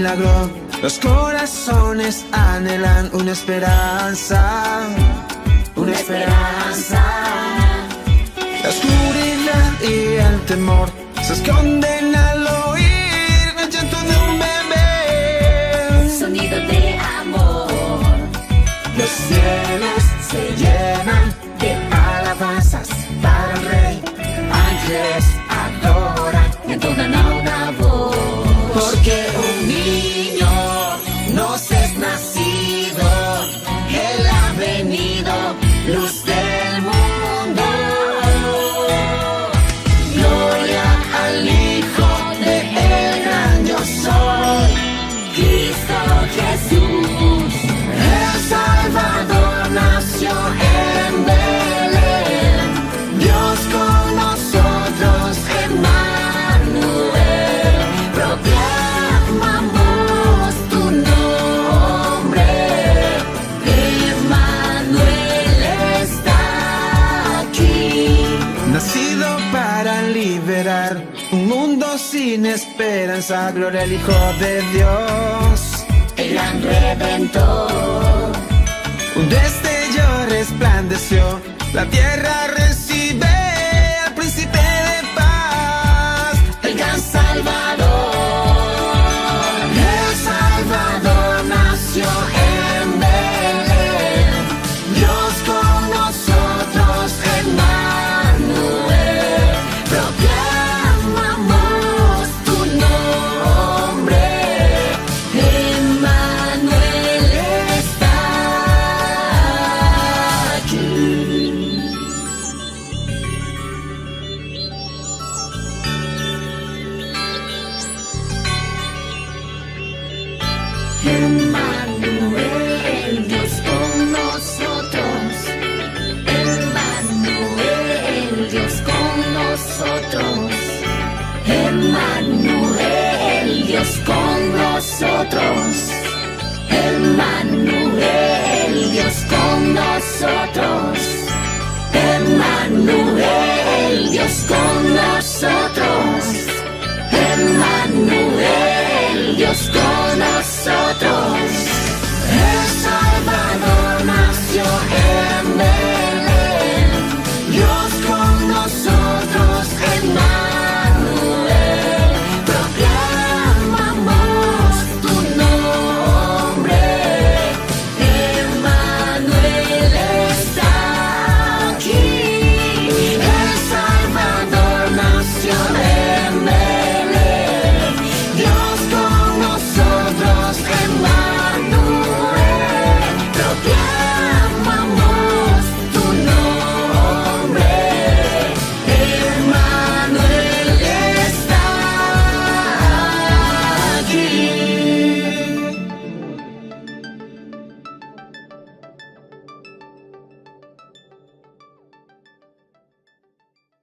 milagro. Los corazones anhelan una esperanza, una esperanza. La oscuridad y el temor se esconden al oír el llanto de un bebé. Sonido de amor. Los cielos se llenan de alabanzas para el Rey. Ángeles adoran Y entonan a una voz. porque un niño nos es nacido. Él ha venido, luz del mundo. Gloria al Hijo de el gran yo soy, Cristo Jesús. el Salvador nació en Belén. Dios con nosotros, Emmanuel. Proclamamos tu nombre. Emmanuel está aquí. nacido para liberar un mundo sin esperanza. Gloria al Hijo de Dios. El gran Redentor. Un destello resplandeció, la tierra recibe al príncipe de paz. El gran Salvador. El Salvador nació en Belén. Dios con nosotros, Emmanuel. Proclamamos tu nombre. Emmanuel está aquí. Emmanuel, Dios con nosotros. Emmanuel, Dios con nosotros. Emmanuel, Dios con nosotros. Emmanuel, Dios con nosotros. Emmanuel, Dios con nosotros. Emmanuel, Dios con nosotros. El Salvador nació en Belén. Dios con nosotros, Emmanuel, proclamamos tu nombre. Emmanuel está aquí. El Salvador nació en Belén. Dios con nosotros, Emmanuel, proclamamos tu nombre. Emmanuel está aquí.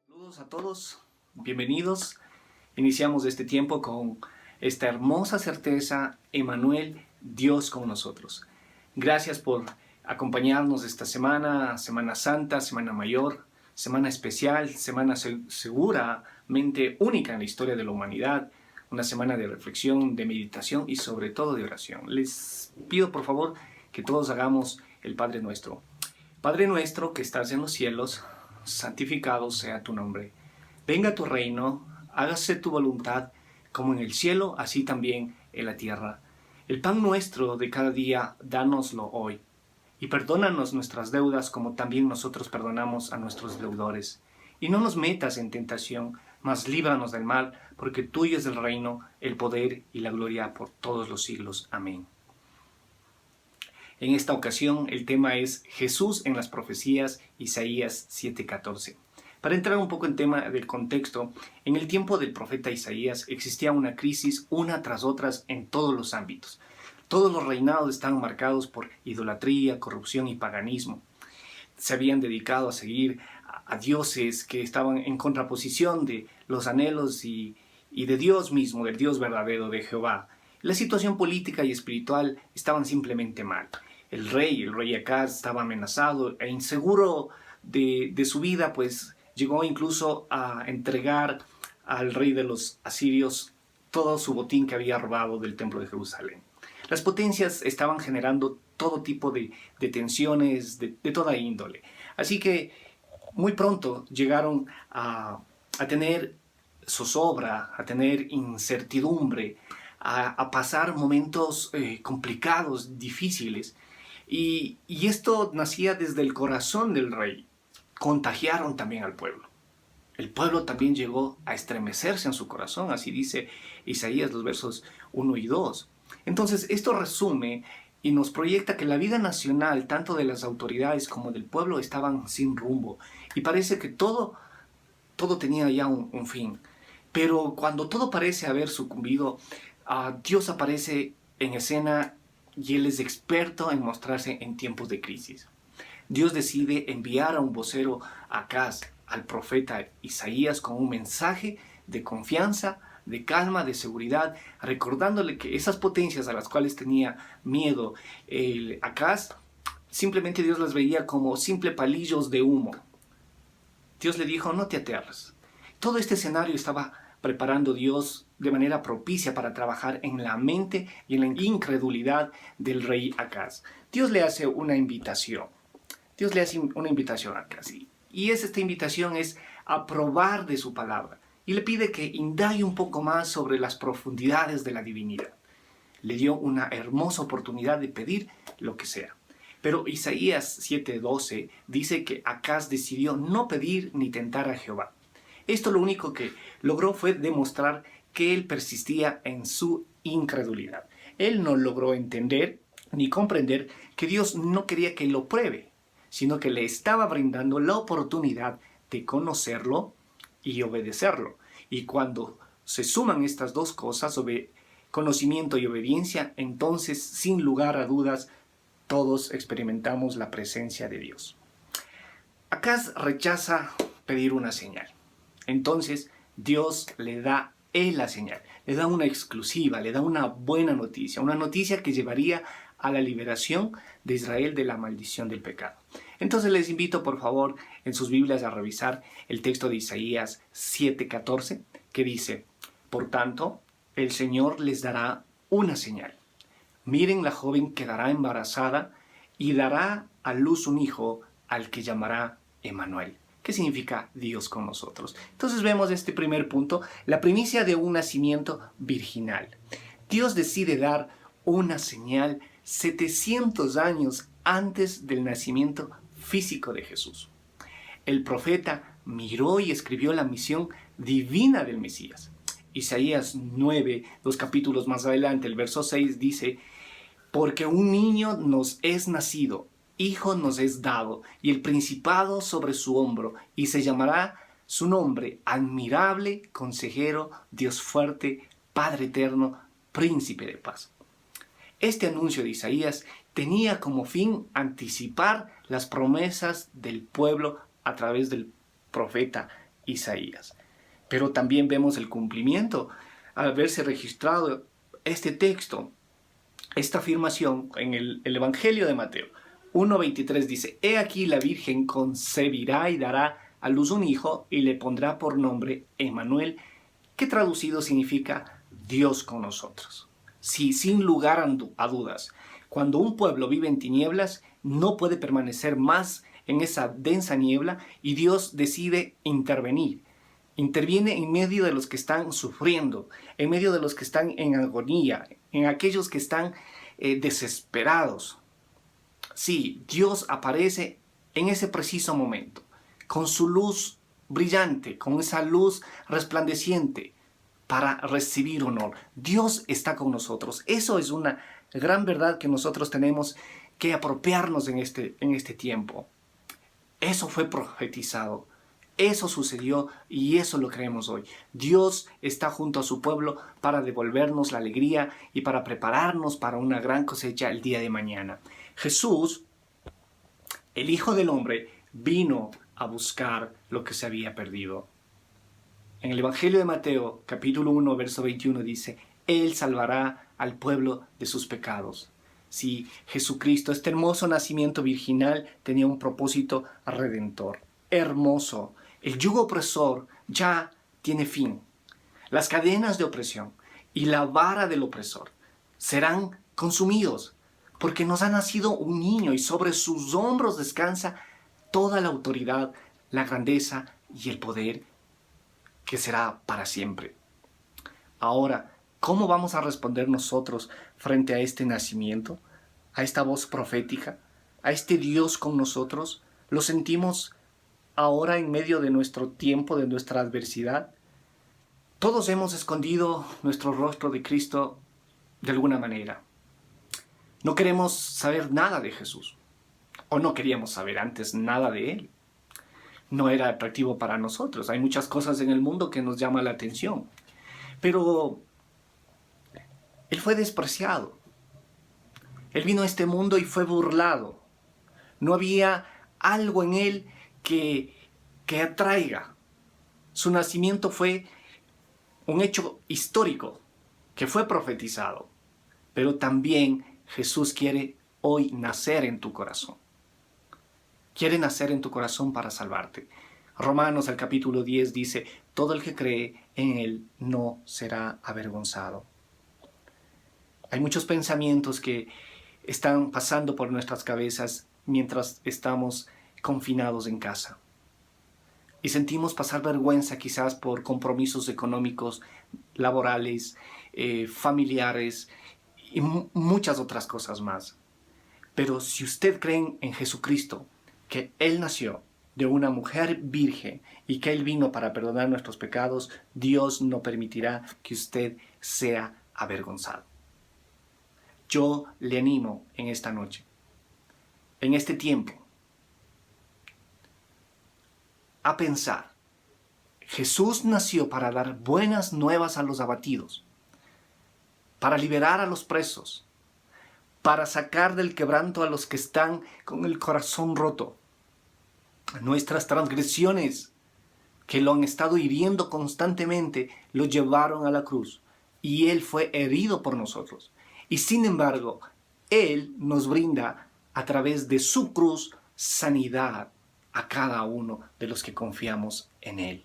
Saludos a todos, bienvenidos. Iniciamos este tiempo con esta hermosa certeza: Emmanuel, Dios con nosotros. Gracias por acompañarnos esta semana, Semana Santa, Semana Mayor, Semana especial, semana seguramente única en la historia de la humanidad, una semana de reflexión, de meditación y sobre todo de oración. Les pido por favor que todos hagamos el Padre Nuestro. Padre nuestro que estás en los cielos, santificado sea tu nombre. Venga tu reino, hágase tu voluntad, como en el cielo, así también en la tierra. El pan nuestro de cada día, dánoslo hoy. Y perdónanos nuestras deudas, como también nosotros perdonamos a nuestros deudores. Y no nos metas en tentación, mas líbranos del mal, porque tuyo es el reino, el poder y la gloria por todos los siglos. Amén. En esta ocasión el tema es Jesús en las profecías, Isaías 7:14. Para entrar un poco en tema del contexto, en el tiempo del profeta Isaías existía una crisis una tras otras en todos los ámbitos. Todos los reinados estaban marcados por idolatría, corrupción y paganismo. Se habían dedicado a seguir a dioses que estaban en contraposición de los anhelos y de Dios mismo, del Dios verdadero, de Jehová. La situación política y espiritual estaban simplemente mal. El rey Acaz estaba amenazado e inseguro de su vida, pues llegó incluso a entregar al rey de los asirios todo su botín que había robado del templo de Jerusalén. Las potencias estaban generando todo tipo de tensiones de toda índole. Así que muy pronto llegaron a tener zozobra, a tener incertidumbre, a pasar momentos complicados, difíciles. Y esto nacía desde el corazón del rey. Contagiaron también al pueblo. El pueblo también llegó a estremecerse en su corazón, así dice Isaías los versos 1 y 2. Entonces esto resume y nos proyecta que la vida nacional, tanto de las autoridades como del pueblo, estaban sin rumbo. Y parece que todo tenía ya un fin. Pero cuando todo parece haber sucumbido, Dios aparece en escena y Él es experto en mostrarse en tiempos de crisis. Dios decide enviar a un vocero, Acaz, al profeta Isaías, con un mensaje de confianza, de calma, de seguridad, recordándole que esas potencias a las cuales tenía miedo Acaz, simplemente Dios las veía como simples palillos de humo. Dios le dijo, no te aterres. Todo este escenario estaba preparando Dios de manera propicia para trabajar en la mente y en la incredulidad del rey Acaz. Dios le hace una invitación. Dios le hace una invitación a Acaz. Y esta invitación es a probar de su palabra. Y le pide que indague un poco más sobre las profundidades de la divinidad. Le dio una hermosa oportunidad de pedir lo que sea. Pero Isaías 7:12 dice que Acaz decidió no pedir ni tentar a Jehová. Esto lo único que logró fue demostrar que él persistía en su incredulidad. Él no logró entender ni comprender que Dios no quería que lo pruebe, sino que le estaba brindando la oportunidad de conocerlo y obedecerlo. Y cuando se suman estas dos cosas, conocimiento y obediencia, entonces, sin lugar a dudas, todos experimentamos la presencia de Dios. Acaz rechaza pedir una señal. Entonces, Dios le da la señal, le da una exclusiva, le da una buena noticia, una noticia que llevaría a la liberación de Israel de la maldición del pecado. Entonces les invito por favor en sus Biblias a revisar el texto de Isaías 7:14 que dice, por tanto, el Señor les dará una señal. Miren, la joven quedará embarazada y dará a luz un hijo al que llamará Emanuel. ¿Qué significa Dios con nosotros? Entonces vemos este primer punto, la primicia de un nacimiento virginal. Dios decide dar una señal 700 años antes del nacimiento físico de Jesús. El profeta miró y escribió la misión divina del Mesías. Isaías 9, 2 capítulos más adelante, el verso 6 dice, porque un niño nos es nacido, hijo nos es dado, y el principado sobre su hombro, y se llamará su nombre, admirable, consejero, Dios fuerte, Padre eterno, príncipe de paz. Este anuncio de Isaías tenía como fin anticipar las promesas del pueblo a través del profeta Isaías. Pero también vemos el cumplimiento al haberse registrado este texto, esta afirmación en el Evangelio de Mateo. 1:23 dice, he aquí la Virgen concebirá y dará a luz un hijo y le pondrá por nombre Emanuel, que traducido significa Dios con nosotros. Sí, sin lugar a dudas, cuando un pueblo vive en tinieblas, no puede permanecer más en esa densa niebla y Dios decide intervenir. Interviene en medio de los que están sufriendo, en medio de los que están en agonía, en aquellos que están desesperados. Sí, Dios aparece en ese preciso momento, con su luz brillante, con esa luz resplandeciente, para recibir honor. Dios está con nosotros. Eso es una gran verdad que nosotros tenemos que apropiarnos en este tiempo. Eso fue profetizado. Eso sucedió y eso lo creemos hoy. Dios está junto a su pueblo para devolvernos la alegría y para prepararnos para una gran cosecha el día de mañana. Jesús, el Hijo del Hombre, vino a buscar lo que se había perdido. En el Evangelio de Mateo, capítulo 1, verso 21 dice, Él salvará al pueblo de sus pecados. Sí, Jesucristo, este hermoso nacimiento virginal, tenía un propósito redentor. Hermoso. El yugo opresor ya tiene fin. Las cadenas de opresión y la vara del opresor serán consumidos, porque nos ha nacido un niño y sobre sus hombros descansa toda la autoridad, la grandeza y el poder que será para siempre. Ahora, ¿cómo vamos a responder nosotros frente a este nacimiento, a esta voz profética, a este Dios con nosotros? ¿Lo sentimos ahora en medio de nuestro tiempo, de nuestra adversidad? Todos hemos escondido nuestro rostro de Cristo de alguna manera. No queremos saber nada de Jesús, o no queríamos saber antes nada de Él. No era atractivo para nosotros. Hay muchas cosas en el mundo que nos llaman la atención. Pero Él fue despreciado. Él vino a este mundo y fue burlado. No había algo en Él que atraiga. Su nacimiento fue un hecho histórico que fue profetizado. Pero también Jesús quiere hoy nacer en tu corazón. Quiere nacer en tu corazón para salvarte. Romanos, el capítulo 10 dice, todo el que cree en Él no será avergonzado. Hay muchos pensamientos que están pasando por nuestras cabezas mientras estamos confinados en casa. Y sentimos pasar vergüenza quizás por compromisos económicos, laborales, familiares y muchas otras cosas más. Pero si usted cree en Jesucristo, que Él nació de una mujer virgen y que Él vino para perdonar nuestros pecados, Dios no permitirá que usted sea avergonzado. Yo le animo en esta noche, en este tiempo, a pensar, Jesús nació para dar buenas nuevas a los abatidos, para liberar a los presos, para sacar del quebranto a los que están con el corazón roto. Nuestras transgresiones, que lo han estado hiriendo constantemente, lo llevaron a la cruz, y Él fue herido por nosotros. Y sin embargo, Él nos brinda a través de su cruz sanidad a cada uno de los que confiamos en Él.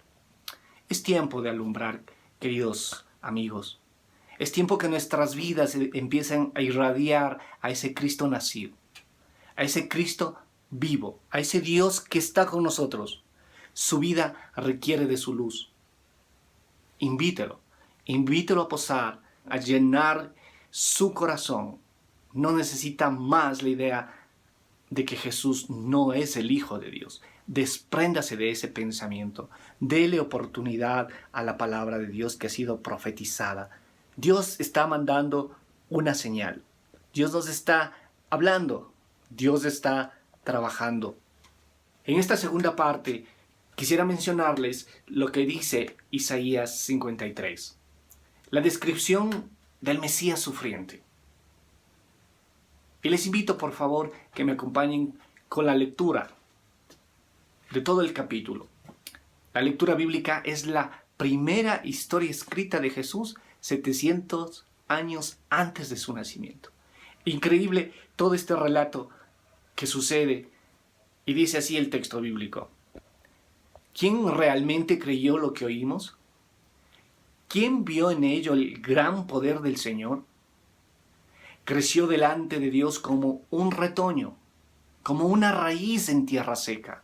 Es tiempo de alumbrar, queridos amigos. Es tiempo que nuestras vidas empiecen a irradiar a ese Cristo nacido, a ese Cristo vivo, a ese Dios que está con nosotros. Su vida requiere de su luz. Invítelo a posar, a llenar su corazón. No necesita más la idea de que Jesús no es el Hijo de Dios. Despréndase de ese pensamiento. Dele oportunidad a la palabra de Dios que ha sido profetizada. Dios está mandando una señal. Dios nos está hablando. Dios está trabajando. En esta segunda parte quisiera mencionarles lo que dice Isaías 53. La descripción del Mesías sufriente. Y les invito por favor que me acompañen con la lectura de todo el capítulo. La lectura bíblica es la primera historia escrita de Jesús 700 años antes de su nacimiento. Increíble todo este relato que sucede, y dice así el texto bíblico. ¿Quién realmente creyó lo que oímos? ¿Quién vio en ello el gran poder del Señor? Creció delante de Dios como un retoño, como una raíz en tierra seca.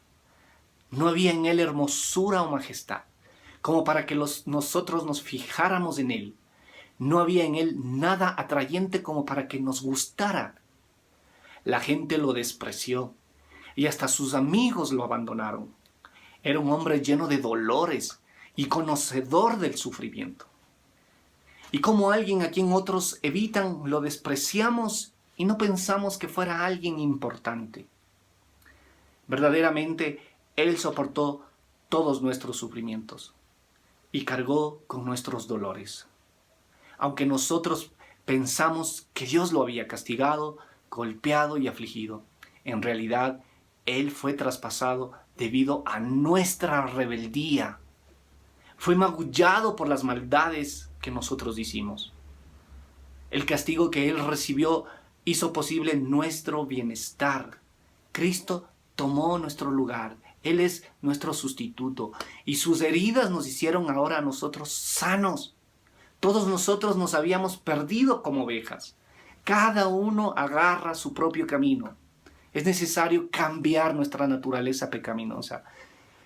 No había en él hermosura o majestad, como para que nosotros nos fijáramos en él. No había en él nada atrayente como para que nos gustara. La gente lo despreció y hasta sus amigos lo abandonaron. Era un hombre lleno de dolores y conocedor del sufrimiento. Y como alguien a quien otros evitan, lo despreciamos y no pensamos que fuera alguien importante. Verdaderamente, Él soportó todos nuestros sufrimientos y cargó con nuestros dolores. Aunque nosotros pensamos que Dios lo había castigado, golpeado y afligido, en realidad Él fue traspasado debido a nuestra rebeldía. Fue magullado por las maldades que nosotros hicimos. El castigo que Él recibió hizo posible nuestro bienestar. Cristo tomó nuestro lugar. Él es nuestro sustituto y sus heridas nos hicieron ahora a nosotros sanos. Todos nosotros nos habíamos perdido como ovejas. Cada uno agarra su propio camino. Es necesario cambiar nuestra naturaleza pecaminosa.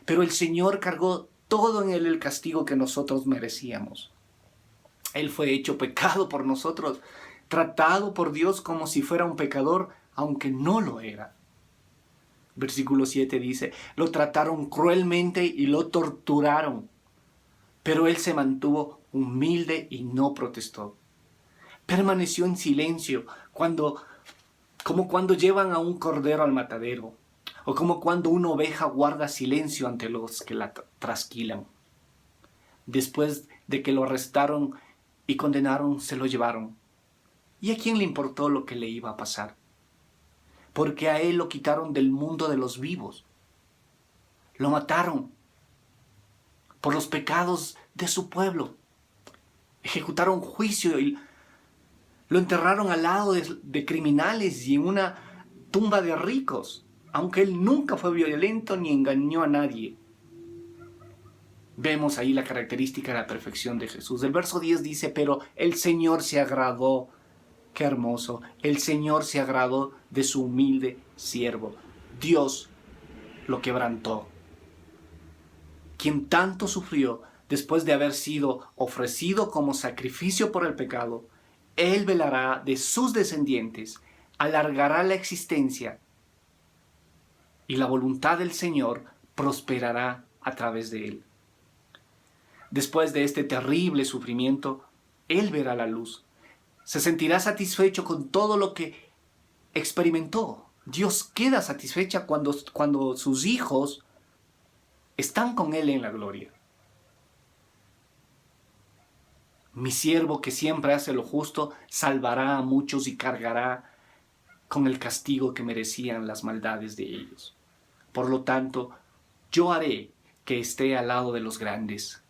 Pero el Señor cargó todo en Él el castigo que nosotros merecíamos. Él fue hecho pecado por nosotros, tratado por Dios como si fuera un pecador, aunque no lo era. Versículo 7 dice, lo trataron cruelmente y lo torturaron, pero Él se mantuvo humilde y no protestó. Permaneció en silencio, como cuando llevan a un cordero al matadero, o como cuando una oveja guarda silencio ante los que la trasquilan. Después de que lo arrestaron y condenaron, se lo llevaron. ¿Y a quién le importó lo que le iba a pasar? Porque a Él lo quitaron del mundo de los vivos. Lo mataron por los pecados de su pueblo. Ejecutaron juicio y lo enterraron al lado de criminales y en una tumba de ricos, aunque Él nunca fue violento ni engañó a nadie. Vemos ahí la característica de la perfección de Jesús. El verso 10 dice, pero el Señor se agradó, qué hermoso, el Señor se agradó de su humilde siervo. Dios lo quebrantó. Quien tanto sufrió después de haber sido ofrecido como sacrificio por el pecado, Él velará de sus descendientes, alargará la existencia y la voluntad del Señor prosperará a través de Él. Después de este terrible sufrimiento, Él verá la luz. Se sentirá satisfecho con todo lo que experimentó. Dios queda satisfecha cuando sus hijos están con Él en la gloria. Mi siervo que siempre hace lo justo, salvará a muchos y cargará con el castigo que merecían las maldades de ellos. Por lo tanto, yo haré que esté al lado de los grandes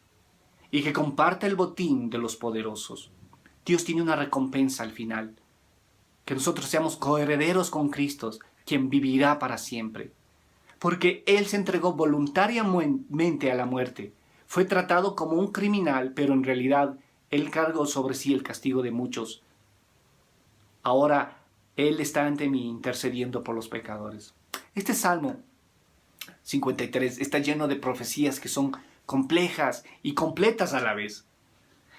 y que comparta el botín de los poderosos. Dios tiene una recompensa al final, que nosotros seamos coherederos con Cristo, quien vivirá para siempre. Porque Él se entregó voluntariamente a la muerte. Fue tratado como un criminal, pero en realidad Él cargó sobre sí el castigo de muchos. Ahora Él está ante mí intercediendo por los pecadores. Este Salmo 53 está lleno de profecías que son complejas y completas a la vez,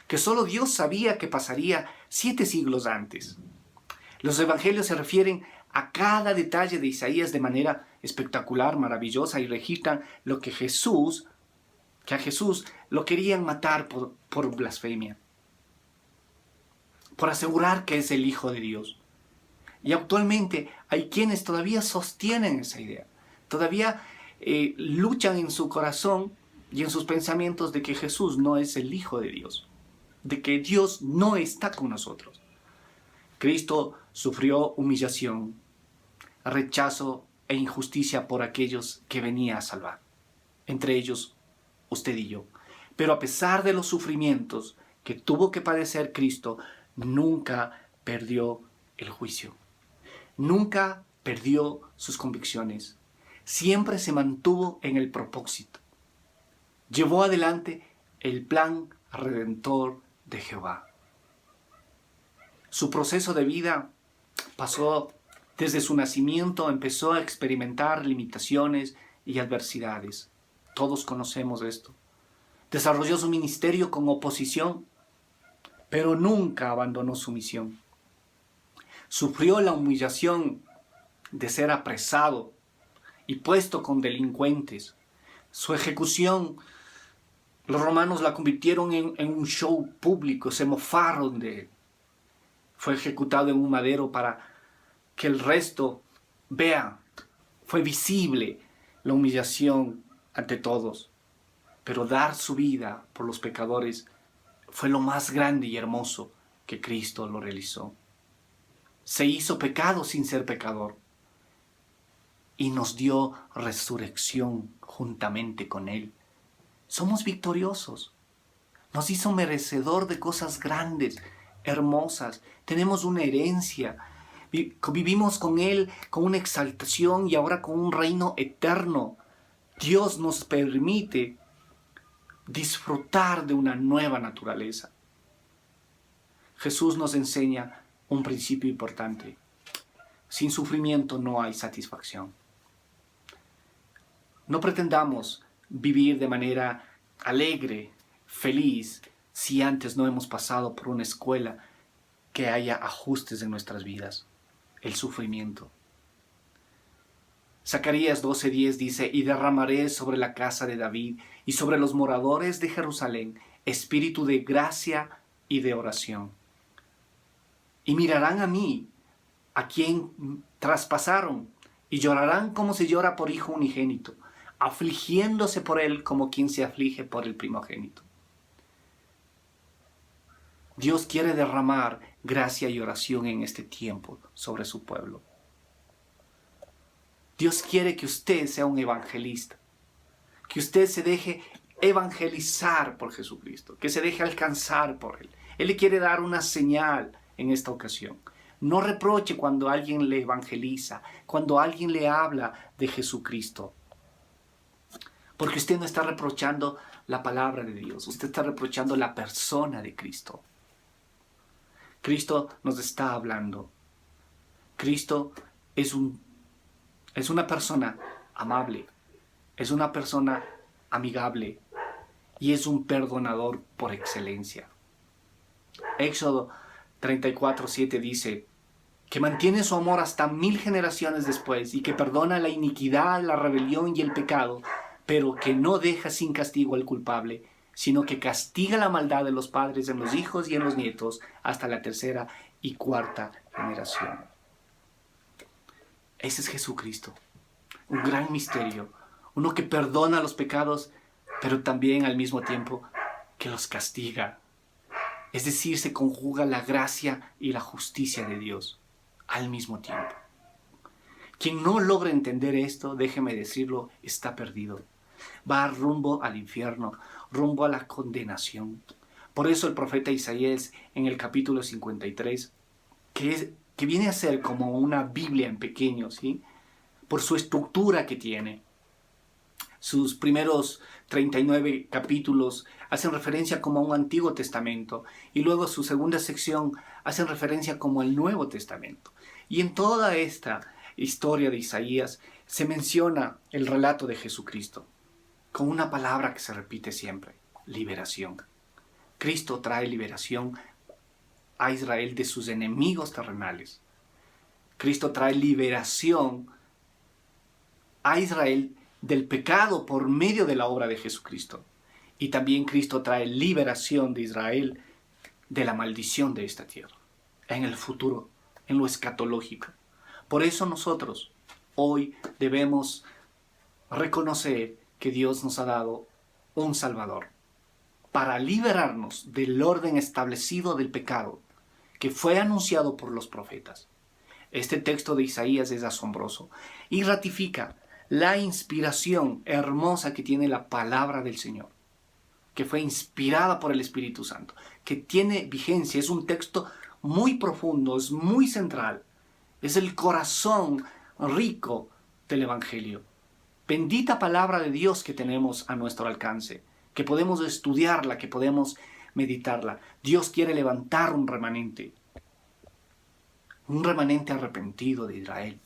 que solo Dios sabía que pasaría 7 siglos antes. Los evangelios se refieren a cada detalle de Isaías de manera espectacular, maravillosa, y registran que a Jesús lo querían matar por blasfemia, por asegurar que es el Hijo de Dios. Y actualmente hay quienes todavía sostienen esa idea, todavía luchan en su corazón y en sus pensamientos de que Jesús no es el Hijo de Dios, de que Dios no está con nosotros. Cristo sufrió humillación, rechazo e injusticia por aquellos que venía a salvar, entre ellos usted y yo. Pero a pesar de los sufrimientos que tuvo que padecer Cristo, nunca perdió el juicio, nunca perdió sus convicciones, siempre se mantuvo en el propósito. Llevó adelante el plan redentor de Jehová. Su proceso de vida pasó desde su nacimiento, empezó a experimentar limitaciones y adversidades. Todos conocemos esto. Desarrolló su ministerio con oposición, pero nunca abandonó su misión. Sufrió la humillación de ser apresado y puesto con delincuentes. Su ejecución, los romanos la convirtieron en un show público, se mofaron de él. Fue ejecutado en un madero para que el resto vea. Fue visible la humillación ante todos. Pero dar su vida por los pecadores fue lo más grande y hermoso que Cristo lo realizó. Se hizo pecado sin ser pecador y nos dio resurrección juntamente con Él. Somos victoriosos. Nos hizo merecedor de cosas grandes, hermosas. Tenemos una herencia. Vivimos con Él con una exaltación y ahora con un reino eterno. Dios nos permite disfrutar de una nueva naturaleza. Jesús nos enseña un principio importante. Sin sufrimiento no hay satisfacción. No pretendamos vivir de manera alegre, feliz, si antes no hemos pasado por una escuela que haya ajustes en nuestras vidas, el sufrimiento. Zacarías 12:10 dice: y derramaré sobre la casa de David y sobre los moradores de Jerusalén espíritu de gracia y de oración. Y mirarán a mí, a quien traspasaron, y llorarán como se llora por hijo unigénito, afligiéndose por él como quien se aflige por el primogénito. Dios quiere derramar gracia y oración en este tiempo sobre su pueblo. Dios quiere que usted sea un evangelista, que usted se deje evangelizar por Jesucristo, que se deje alcanzar por Él. Él le quiere dar una señal en esta ocasión. No reproche cuando alguien le evangeliza, cuando alguien le habla de Jesucristo. Porque usted no está reprochando la palabra de Dios, usted está reprochando la persona de Cristo. Cristo nos está hablando. Cristo es una persona amable, es una persona amigable y es un perdonador por excelencia. Éxodo 34:7 dice que mantiene su amor hasta 1000 generaciones después y que perdona la iniquidad, la rebelión y el pecado, pero que no deja sin castigo al culpable, sino que castiga la maldad de los padres en los hijos y en los nietos hasta la 3ª y 4ª generación. Ese es Jesucristo, un gran misterio, uno que perdona los pecados, pero también al mismo tiempo que los castiga. Es decir, se conjuga la gracia y la justicia de Dios al mismo tiempo. Quien no logra entender esto, déjeme decirlo, está perdido. Va rumbo al infierno, rumbo a la condenación. Por eso el profeta Isaías en el capítulo 53, que viene a ser como una Biblia en pequeño, ¿sí? Por su estructura que tiene. Sus primeros 39 capítulos hacen referencia como a un Antiguo Testamento y luego su segunda sección hacen referencia como al Nuevo Testamento. Y en toda esta historia de Isaías se menciona el relato de Jesucristo con una palabra que se repite siempre: liberación. Cristo trae liberación a Israel de sus enemigos terrenales. Cristo trae liberación a Israel del pecado por medio de la obra de Jesucristo. Y también Cristo trae liberación de Israel de la maldición de esta tierra, en el futuro, en lo escatológico. Por eso nosotros hoy debemos reconocer que Dios nos ha dado un Salvador para liberarnos del orden establecido del pecado que fue anunciado por los profetas. Este texto de Isaías es asombroso y ratifica la inspiración hermosa que tiene la palabra del Señor, que fue inspirada por el Espíritu Santo, que tiene vigencia. Es un texto muy profundo, es muy central, es el corazón rico del Evangelio. Bendita palabra de Dios que tenemos a nuestro alcance, que podemos estudiarla, que podemos meditarla. Dios quiere levantar un remanente arrepentido de Israel.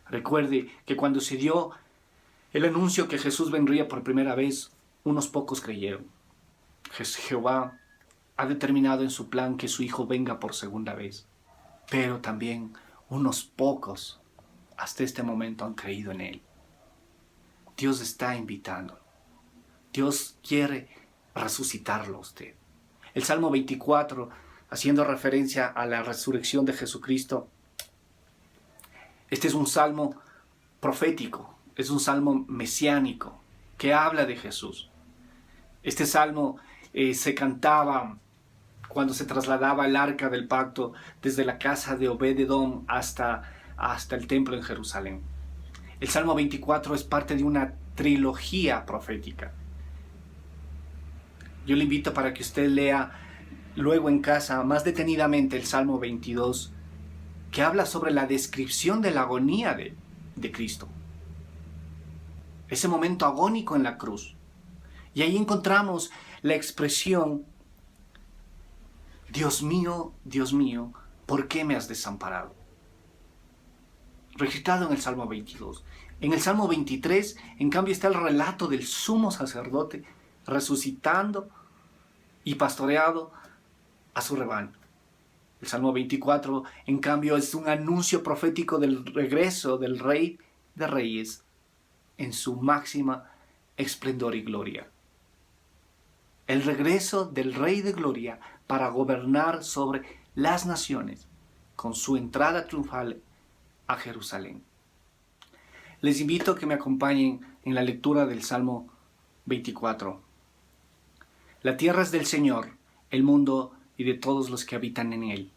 Recuerde que cuando se dio el anuncio que Jesús vendría por primera vez, unos pocos creyeron. Jehová ha determinado en su plan que su Hijo venga por segunda vez, pero también unos pocos hasta este momento han creído en Él. Dios está invitando. Dios quiere resucitarlo a usted. El Salmo 24, haciendo referencia a la resurrección de Jesucristo, este es un salmo profético, es un salmo mesiánico que habla de Jesús. Este salmo se cantaba cuando se trasladaba el arca del pacto desde la casa de Obed-edom hasta el templo en Jerusalén. El Salmo 24 es parte de una trilogía profética. Yo le invito para que usted lea luego en casa más detenidamente el Salmo 22, que habla sobre la descripción de la agonía de Cristo. Ese momento agónico en la cruz. Y ahí encontramos la expresión: Dios mío, ¿por qué me has desamparado? Registrado en el Salmo 22. En el Salmo 23, en cambio, está el relato del sumo sacerdote resucitando y pastoreado a su rebaño. El Salmo 24, en cambio, es un anuncio profético del regreso del Rey de Reyes en su máxima esplendor y gloria. El regreso del Rey de Gloria para gobernar sobre las naciones con su entrada triunfal a Jerusalén. Les invito a que me acompañen en la lectura del Salmo 24. La tierra es del Señor, el mundo y de todos los que habitan en él.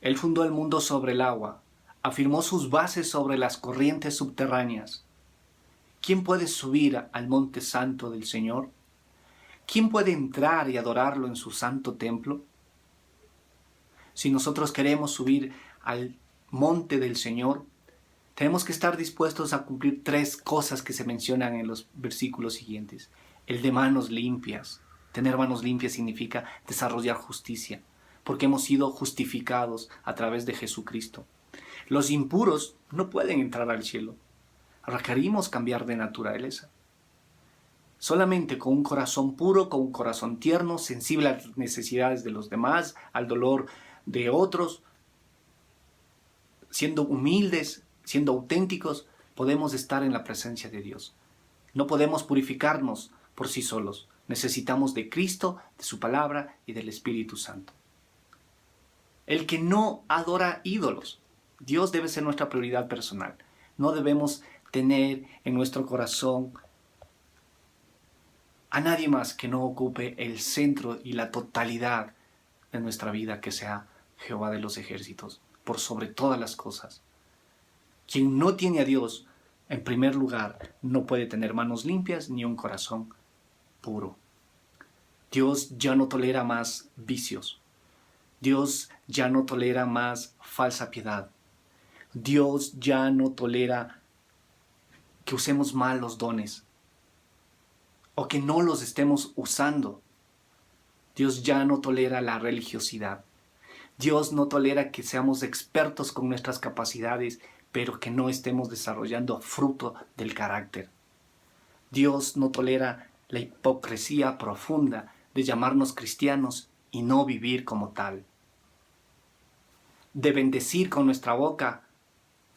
Él fundó el mundo sobre el agua, afirmó sus bases sobre las corrientes subterráneas. ¿Quién puede subir al monte santo del Señor? ¿Quién puede entrar y adorarlo en su santo templo? Si nosotros queremos subir al monte del Señor, tenemos que estar dispuestos a cumplir 3 cosas que se mencionan en los versículos siguientes. El de manos limpias. Tener manos limpias significa desarrollar justicia, porque hemos sido justificados a través de Jesucristo. Los impuros no pueden entrar al cielo. Requerimos cambiar de naturaleza. Solamente con un corazón puro, con un corazón tierno, sensible a las necesidades de los demás, al dolor de otros, siendo humildes, siendo auténticos, podemos estar en la presencia de Dios. No podemos purificarnos por sí solos. Necesitamos de Cristo, de su palabra y del Espíritu Santo. El que no adora ídolos. Dios debe ser nuestra prioridad personal. No debemos tener en nuestro corazón a nadie más que no ocupe el centro y la totalidad de nuestra vida, que sea Jehová de los ejércitos, por sobre todas las cosas. Quien no tiene a Dios, en primer lugar, no puede tener manos limpias ni un corazón puro. Dios ya no tolera más vicios. Dios ya no tolera más falsa piedad. Dios ya no tolera que usemos mal los dones o que no los estemos usando. Dios ya no tolera la religiosidad. Dios no tolera que seamos expertos con nuestras capacidades, pero que no estemos desarrollando fruto del carácter. Dios no tolera la hipocresía profunda de llamarnos cristianos y no vivir como tal. De bendecir con nuestra boca,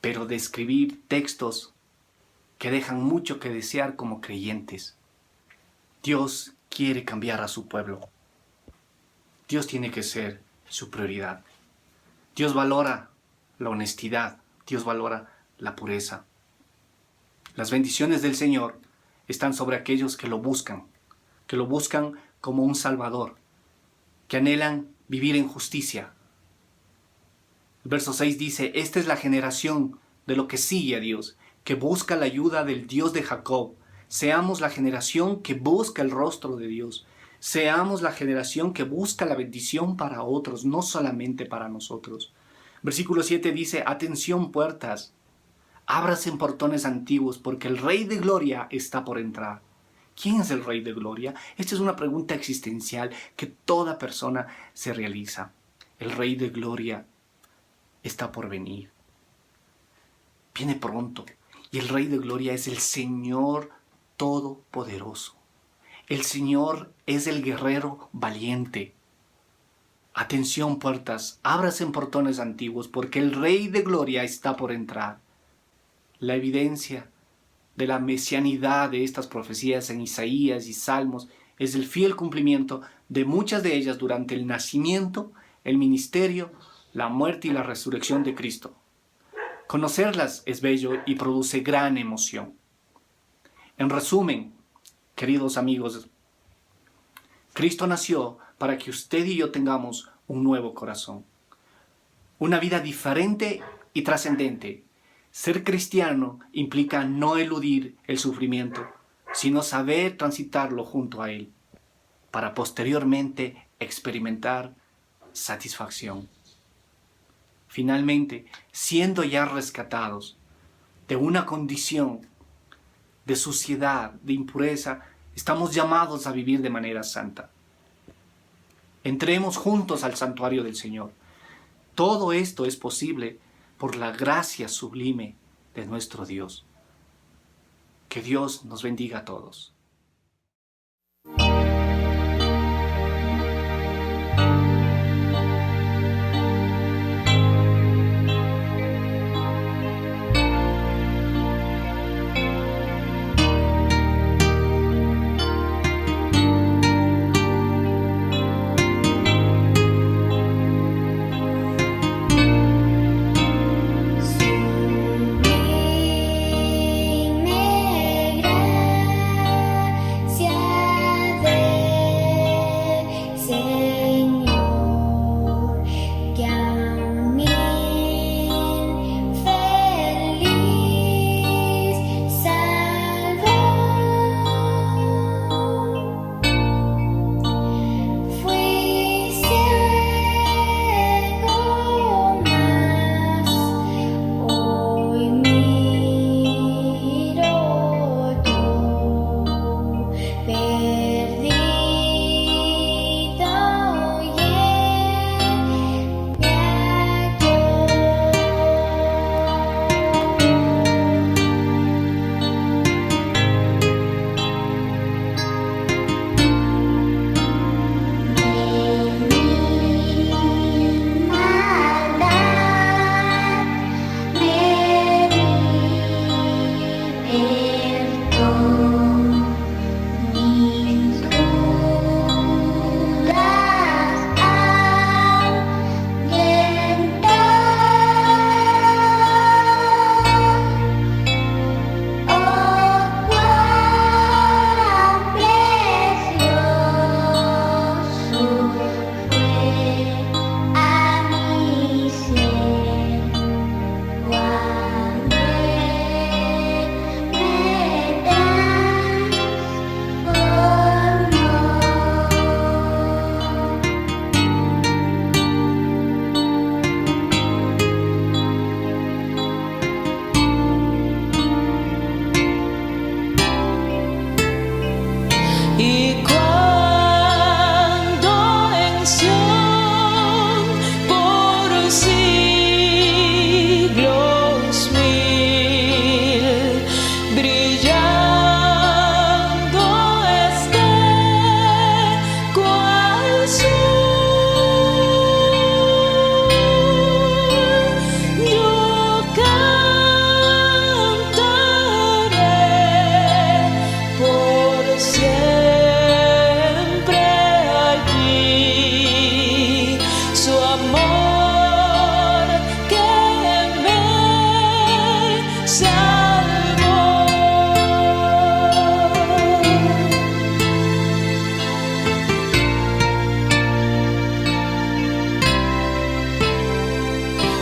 pero de escribir textos que dejan mucho que desear como creyentes. Dios quiere cambiar a su pueblo. Dios tiene que ser su prioridad. Dios valora la honestidad. Dios valora la pureza. Las bendiciones del Señor están sobre aquellos que lo buscan como un Salvador, que anhelan vivir en justicia. El verso 6 dice: esta es la generación de lo que sigue a Dios, que busca la ayuda del Dios de Jacob. Seamos la generación que busca el rostro de Dios. Seamos la generación que busca la bendición para otros, no solamente para nosotros. Versículo 7 dice: atención puertas, ábrase en portones antiguos, porque el Rey de Gloria está por entrar. ¿Quién es el Rey de Gloria? Esta es una pregunta existencial que toda persona se realiza. El Rey de Gloria está por venir. Viene pronto. Y el Rey de Gloria es el Señor Todopoderoso. El Señor es el guerrero valiente. Atención puertas, ábrase en portones antiguos, porque el Rey de Gloria está por entrar. La evidencia de la mesianidad de estas profecías en Isaías y Salmos es el fiel cumplimiento de muchas de ellas durante el nacimiento, el ministerio, la muerte y la resurrección de Cristo. Conocerlas es bello y produce gran emoción. En resumen, queridos amigos, Cristo nació para que usted y yo tengamos un nuevo corazón, una vida diferente y trascendente. Ser cristiano implica no eludir el sufrimiento, sino saber transitarlo junto a él, para posteriormente experimentar satisfacción. Finalmente, siendo ya rescatados de una condición de suciedad, de impureza, estamos llamados a vivir de manera santa. Entremos juntos al santuario del Señor. Todo esto es posible por la gracia sublime de nuestro Dios. Que Dios nos bendiga a todos.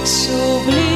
Sublime.